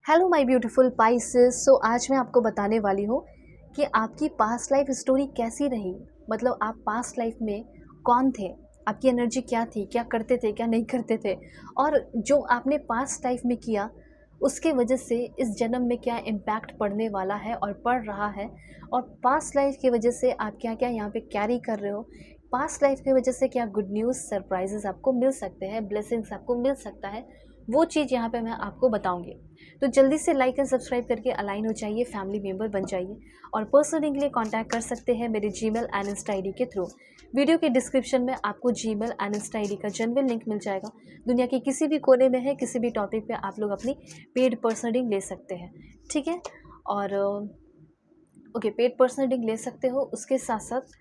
Hello my beautiful Pisces. So आज मैं आपको बताने वाली हूँ कि आपकी पास्ट लाइफ स्टोरी कैसी रही। मतलब आप पास्ट लाइफ में कौन थे, आपकी एनर्जी क्या थी, क्या करते थे, क्या नहीं करते थे, और जो आपने पास्ट लाइफ में किया उसके वजह से इस जन्म में क्या इम्पैक्ट पड़ने वाला है और पड़ रहा है, और पास्ट लाइफ की वजह से आप क्या क्या यहाँ पे कैरी कर रहे हो। पास्ट लाइफ की वजह से क्या गुड न्यूज़, सरप्राइजेस आपको मिल सकते हैं, ब्लेसिंग्स आपको मिल सकता है, वो चीज़ यहाँ पे मैं आपको बताऊंगी। तो जल्दी से लाइक एंड सब्सक्राइब करके अलाइन हो जाइए, फैमिली मेम्बर बन जाइए, और पर्सनली के लिए कांटेक्ट कर सकते हैं मेरे जीमेल एंड इंस्टा आईडी के थ्रू। वीडियो के डिस्क्रिप्शन में आपको जीमेल एंड इंस्टा आईडी का जेन्युइन लिंक मिल जाएगा। दुनिया के किसी भी कोने में है, किसी भी टॉपिक पे आप लोग अपनी पेड पर्सनल रीडिंग ले सकते हैं, ठीक है। और ओके, पेड पर्सनल रीडिंग ले सकते हो। उसके साथ साथ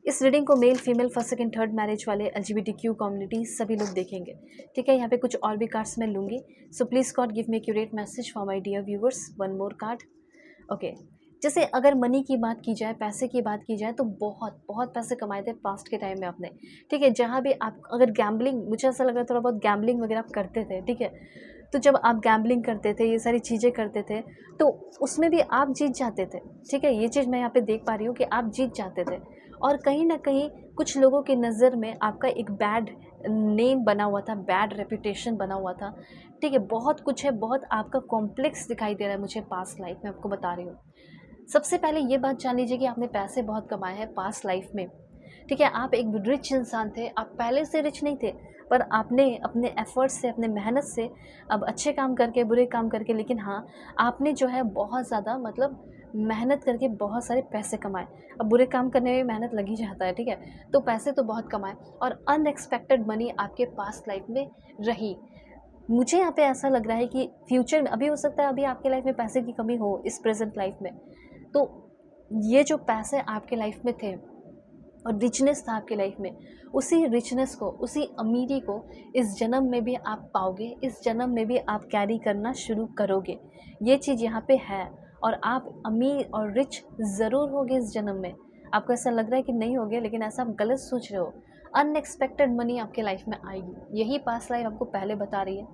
इस रीडिंग को male, female, first second third marriage वाले, LGBTQ कम्युनिटी सभी लोग देखेंगे, ठीक है। यहाँ पे कुछ और भी कार्ड्स मैं लूँगी। So please God give me accurate message for my dear viewers. One more card. Okay, जैसे अगर मनी की बात की जाए, पैसे की बात की जाए, तो बहुत बहुत पैसे कमाए थे पास्ट के टाइम में आपने, ठीक है। जहाँ भी आप अगर गैम्बलिंग, मुझे ऐसा लग रहा है थोड़ा बहुत गैम्बलिंग वगैरह आप करते थे, ठीक है। तो जब आप गैम्बलिंग करते थे, ये सारी चीज़ें करते थे, तो उसमें भी आप जीत जाते थे, ठीक है। ये चीज़ मैं यहाँ पे देख पा रही हूँ कि आप जीत जाते थे, और कहीं ना कहीं कुछ लोगों की नज़र में आपका एक बैड नेम बना हुआ था, बैड रेपुटेशन बना हुआ था, ठीक है। बहुत कुछ है, बहुत आपका कॉम्प्लेक्स दिखाई दे रहा है मुझे पास्ट लाइफ में, आपको बता रही हूँ। सबसे पहले ये बात जान लीजिए कि आपने पैसे बहुत कमाए हैं पास्ट लाइफ में, ठीक है। आप एक रिच इंसान थे, आप पहले से रिच नहीं थे, पर आपने अपने एफर्ट्स से, अपने मेहनत से, अब अच्छे काम करके, बुरे काम करके, लेकिन हाँ, आपने जो है बहुत ज़्यादा मतलब मेहनत करके बहुत सारे पैसे कमाए। अब बुरे काम करने में मेहनत लग ही जाता है, ठीक है। तो पैसे तो बहुत कमाए, और अनएक्सपेक्टेड मनी आपके पास्ट लाइफ में रही। मुझे यहाँ पे ऐसा लग रहा है कि फ्यूचर में, अभी हो सकता है अभी आपके लाइफ में पैसे की कमी हो इस प्रेजेंट लाइफ में, तो ये जो पैसे आपके लाइफ में थे और रिचनेस था आपके लाइफ में, उसी रिचनेस को, उसी अमीरी को इस जन्म में भी आप पाओगे, इस जन्म में भी आप कैरी करना शुरू करोगे। ये चीज़ यहाँ पे है, और आप अमीर और रिच ज़रूर होगे इस जन्म में। आपको ऐसा लग रहा है कि नहीं होगे, लेकिन ऐसा आप गलत सोच रहे हो। अनएक्सपेक्टेड मनी आपके लाइफ में आएगी, यही पास्ट लाइफ आपको पहले बता रही है।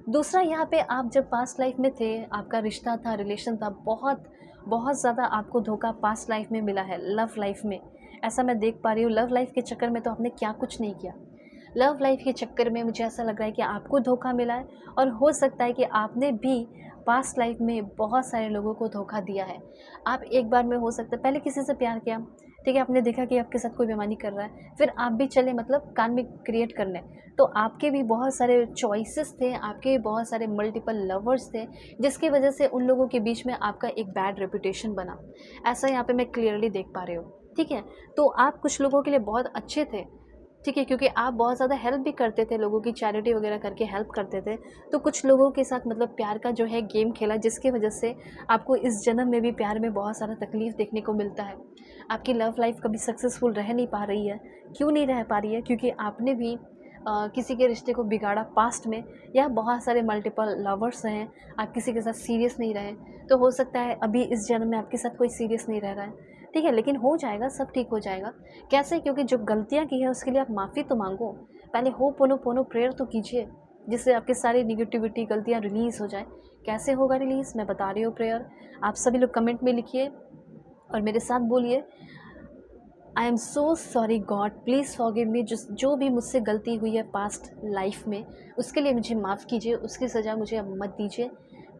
दूसरा, यहाँ पे आप जब पास्ट लाइफ में थे, आपका रिश्ता था, रिलेशन था, बहुत बहुत ज़्यादा आपको धोखा पास्ट लाइफ में मिला है, लव लाइफ में। ऐसा मैं देख पा रही हूँ। लव लाइफ के चक्कर में तो आपने क्या कुछ नहीं किया, लव लाइफ के चक्कर में मुझे ऐसा लग रहा है कि आपको धोखा मिला है, और हो सकता है कि आपने भी पास्ट लाइफ में बहुत सारे लोगों को धोखा दिया है। आप एक बार में, हो सकता है पहले किसी से प्यार किया, ठीक है, आपने देखा कि आपके साथ कोई बेईमानी कर रहा है, फिर आप भी चले मतलब कान में क्रिएट करने, तो आपके भी बहुत सारे चॉइसेस थे, आपके भी बहुत सारे मल्टीपल लवर्स थे, जिसकी वजह से उन लोगों के बीच में आपका एक बैड रेपुटेशन बना। ऐसा यहाँ पे मैं क्लियरली देख पा रही हूँ, ठीक है। तो आप कुछ लोगों के लिए बहुत अच्छे थे, ठीक है, क्योंकि आप बहुत ज़्यादा हेल्प भी करते थे, लोगों की चैरिटी वगैरह करके हेल्प करते थे। तो कुछ लोगों के साथ मतलब प्यार का जो है गेम खेला, जिसकी वजह से आपको इस जन्म में भी प्यार में बहुत सारा तकलीफ़ देखने को मिलता है। आपकी लव लाइफ कभी सक्सेसफुल रह नहीं पा रही है। क्यों नहीं रह पा रही है? क्योंकि आपने भी किसी के रिश्ते को बिगाड़ा पास्ट में, या बहुत सारे मल्टीपल लवर्स हैं, आप किसी के साथ सीरियस नहीं रहे। तो हो सकता है अभी इस जन्म में आपके साथ कोई सीरियस नहीं रह रहा है, ठीक है, लेकिन हो जाएगा, सब ठीक हो जाएगा। कैसे? क्योंकि जो गलतियाँ की है उसके लिए आप माफ़ी तो मांगो, पहले हो पोनो पोनो प्रेयर तो कीजिए, जिससे आपकी सारी निगेटिविटी, गलतियाँ रिलीज़ हो जाए। कैसे होगा रिलीज़? मैं बता रही हूँ, प्रेयर। आप सभी लोग कमेंट में लिखिए और मेरे साथ बोलिए, I am so sorry God, please forgive me. जो भी मुझसे गलती हुई है पास्ट लाइफ में, उसके लिए मुझे माफ़ कीजिए, उसकी सज़ा मुझे अब मत दीजिए,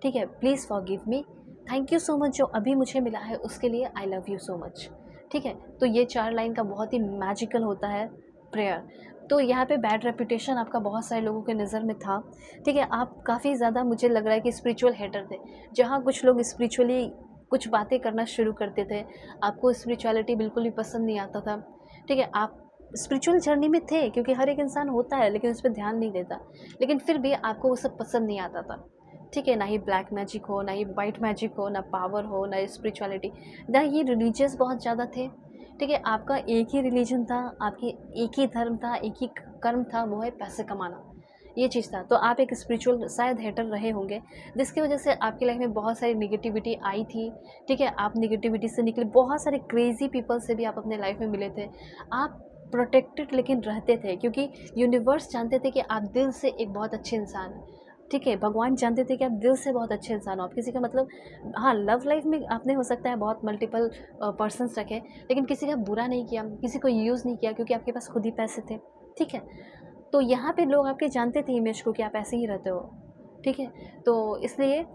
ठीक है। Please forgive me. Thank you so much, जो अभी मुझे मिला है उसके लिए I love you so much, ठीक है। तो ये 4 लाइन का बहुत ही मैजिकल होता है प्रेयर। तो यहाँ पे बैड रेपुटेशन आपका बहुत सारे लोगों के नज़र में था, ठीक है। आप काफ़ी ज़्यादा, मुझे लग रहा है कि स्पिरिचुअल हेटर थे। जहाँ कुछ लोग स्पिरिचुअली कुछ बातें करना शुरू करते थे, आपको स्पिरिचुअलिटी बिल्कुल भी पसंद नहीं आता था, ठीक है। आप स्पिरिचुअल जर्नी में थे, क्योंकि हर एक इंसान होता है लेकिन उस पर ध्यान नहीं देता, लेकिन फिर भी आपको वो सब पसंद नहीं आता था, ठीक है। ना ही ब्लैक मैजिक हो, ना ही वाइट मैजिक हो, ना पावर हो, ना स्पिरिचुअलिटी, ना ये रिलीजियस बहुत ज़्यादा थे, ठीक है। आपका एक ही रिलीजन था, आपकी एक ही धर्म था, एक ही कर्म था, वो है पैसे कमाना, ये चीज़ था। तो आप एक स्पिरिचुअल शायद हेटर रहे होंगे, जिसकी वजह से आपकी लाइफ में बहुत सारी निगेटिविटी आई थी, ठीक है। आप निगेटिविटी से निकले, बहुत सारे क्रेजी पीपल से भी आप अपने लाइफ में मिले थे। आप प्रोटेक्टेड लेकिन रहते थे, क्योंकि यूनिवर्स जानते थे कि आप दिल से एक बहुत अच्छे इंसान हैं। ठीक है, भगवान जानते थे कि आप दिल से बहुत अच्छे इंसान हो। आप किसी का मतलब, हाँ, लव लाइफ में आपने हो सकता है बहुत मल्टीपल पर्सन्स रखे, लेकिन किसी का बुरा नहीं किया, किसी को यूज़ नहीं किया, क्योंकि आपके पास खुद ही पैसे थे। ठीक है? तो यहाँ पे लोग आपके जानते थे इमेज को कि आप ऐसे ही रहते हो। ठीक है? तो इसलिए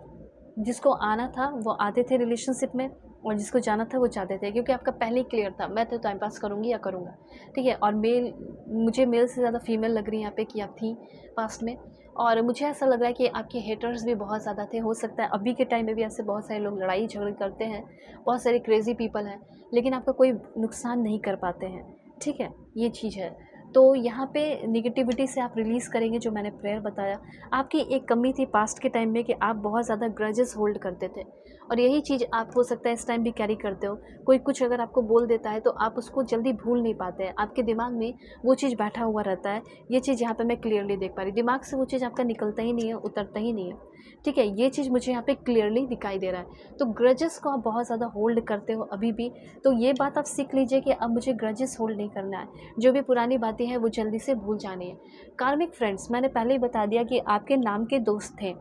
जिसको आना था वो आते थे रिलेशनशिप में, और जिसको जाना था वो जाते थे, क्योंकि आपका पहले ही क्लियर था, मैं तो टाइम पास करूँगी या करूँगा। ठीक है? और मुझे मेल से ज़्यादा फीमेल लग रही है यहाँ पे कि आप थी पास्ट में। और मुझे ऐसा लग रहा है कि आपके हेटर्स भी बहुत ज़्यादा थे। हो सकता है अभी के टाइम में भी ऐसे बहुत सारे लोग लड़ाई झगड़े करते हैं, बहुत सारे क्रेज़ी पीपल हैं, लेकिन आपका कोई नुकसान नहीं कर पाते हैं। ठीक है? ये चीज़ है। तो यहाँ पे नेगेटिविटी से आप रिलीज़ करेंगे, जो मैंने प्रेयर बताया। आपकी एक कमी थी पास्ट के टाइम में कि आप बहुत ज़्यादा ग्रजेस होल्ड करते थे, और यही चीज़ आप हो सकता है इस टाइम भी कैरी करते हो। कोई कुछ अगर आपको बोल देता है तो आप उसको जल्दी भूल नहीं पाते हैं, आपके दिमाग में वो चीज़ बैठा हुआ रहता है। ये चीज़ यहाँ पे मैं क्लियरली देख पा रही हूँ, दिमाग से वो चीज़ आपका निकलता ही नहीं है, उतरता ही नहीं है। ठीक है? ये चीज़ मुझे यहाँ पे क्लियरली दिखाई दे रहा है। तो ग्रजेस को आप बहुत ज़्यादा होल्ड करते हो अभी भी, तो ये बात आप सीख लीजिए कि अब मुझे ग्रजेस होल्ड नहीं करना है। जो भी पुरानी बातें हैं वो जल्दी से भूल जानी है। कार्मिक फ्रेंड्स, मैंने पहले ही बता दिया कि आपके नाम के दोस्त थे।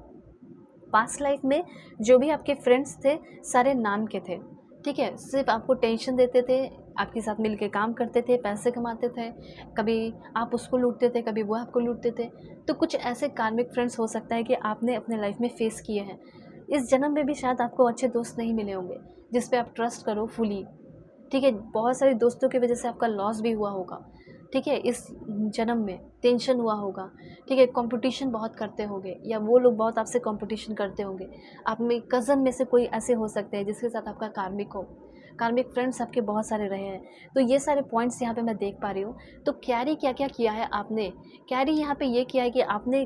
पास्ट लाइफ में जो भी आपके फ्रेंड्स थे सारे नाम के थे। ठीक है? सिर्फ आपको टेंशन देते थे, आपके साथ मिल के काम करते थे, पैसे कमाते थे, कभी आप उसको लूटते थे, कभी वो आपको लूटते थे। तो कुछ ऐसे कार्मिक फ्रेंड्स हो सकता है कि आपने अपने लाइफ में फेस किए हैं। इस जन्म में भी शायद आपको अच्छे दोस्त नहीं मिले होंगे जिस पे आप ट्रस्ट करो फुली। ठीक है? बहुत सारे दोस्तों की वजह से आपका लॉस भी हुआ होगा। ठीक है? इस जन्म में टेंशन हुआ होगा। ठीक है? कंपटीशन बहुत करते होंगे, या वो लोग बहुत आपसे कंपटीशन करते होंगे। आप में कज़न में से कोई ऐसे हो सकते हैं जिसके साथ आपका कार्मिक हो। कार्मिक फ्रेंड्स आपके बहुत सारे रहे हैं। तो ये सारे पॉइंट्स यहाँ पे मैं देख पा रही हूँ। तो कैरी क्या-क्या किया है आपने? कैरी यहाँ पे ये किया है कि आपने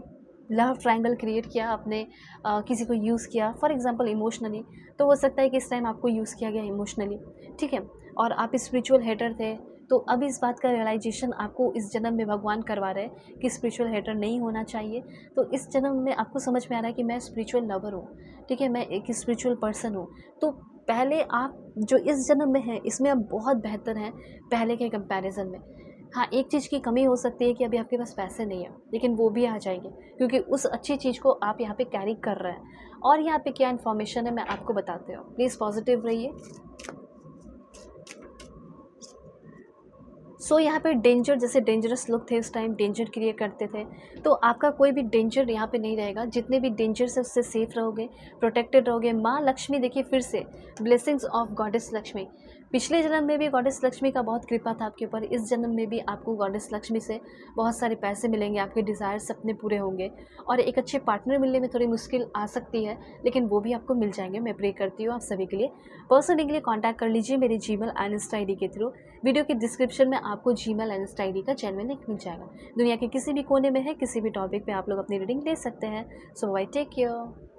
लव ट्रायंगल क्रिएट किया, आपने किसी को यूज़ किया, फॉर एग्ज़ाम्पल इमोशनली। तो हो सकता है कि इस टाइम आपको यूज़ किया गया इमोशनली। ठीक है? और आप स्पिरिचुअल हेटर थे, तो अब इस बात का रियलाइजेशन आपको इस जन्म में भगवान करवा रहे हैं कि स्पिरिचुअल हेटर नहीं होना चाहिए। तो इस जन्म में आपको समझ में आ रहा है कि मैं स्पिरिचुअल लवर हूँ। ठीक है? मैं एक स्पिरिचुअल पर्सन हूँ। तो पहले आप जो इस जन्म में हैं इसमें आप बहुत बेहतर हैं पहले के कंपैरिजन में। हाँ, एक चीज़ की कमी हो सकती है कि अभी आपके पास पैसे नहीं है, लेकिन वो भी आ जाएंगे, क्योंकि उस अच्छी चीज़ को आप यहाँ पे कैरी कर रहे हैं। और यहाँ पे क्या इन्फॉर्मेशन है मैं आपको बताती हूँ। प्लीज़ पॉजिटिव रहिए। सो यहाँ पे डेंजर, जैसे डेंजरस लोग थे उस टाइम, डेंजर क्रिएट करते थे, तो आपका कोई भी डेंजर यहाँ पे नहीं रहेगा। जितने भी डेंजर से उससे सेफ रहोगे, प्रोटेक्टेड रहोगे। माँ लक्ष्मी, देखिए फिर से ब्लेसिंग्स ऑफ गॉडेस लक्ष्मी। पिछले जन्म में भी गॉडेस लक्ष्मी का बहुत कृपा था आपके ऊपर, इस जन्म में भी आपको गॉडेस लक्ष्मी से बहुत सारे पैसे मिलेंगे, आपके डिज़ायर सपने पूरे होंगे, और एक अच्छे पार्टनर मिलने में थोड़ी मुश्किल आ सकती है, लेकिन वो भी आपको मिल जाएंगे। मैं प्रे करती हूँ आप सभी के लिए। पर्सनली के लिए कॉन्टैक्ट कर लीजिए मेरी जीमेल एंड इंस्टा ID के थ्रू। वीडियो के डिस्क्रिप्शन में आपको जीमेल एंड इंस्टा ID का जेन्युइन लिंक मिल जाएगा। दुनिया के किसी भी कोने में है, किसी भी टॉपिक पे आप लोग अपनी रीडिंग ले सकते हैं। सो बाय, टेक केयर।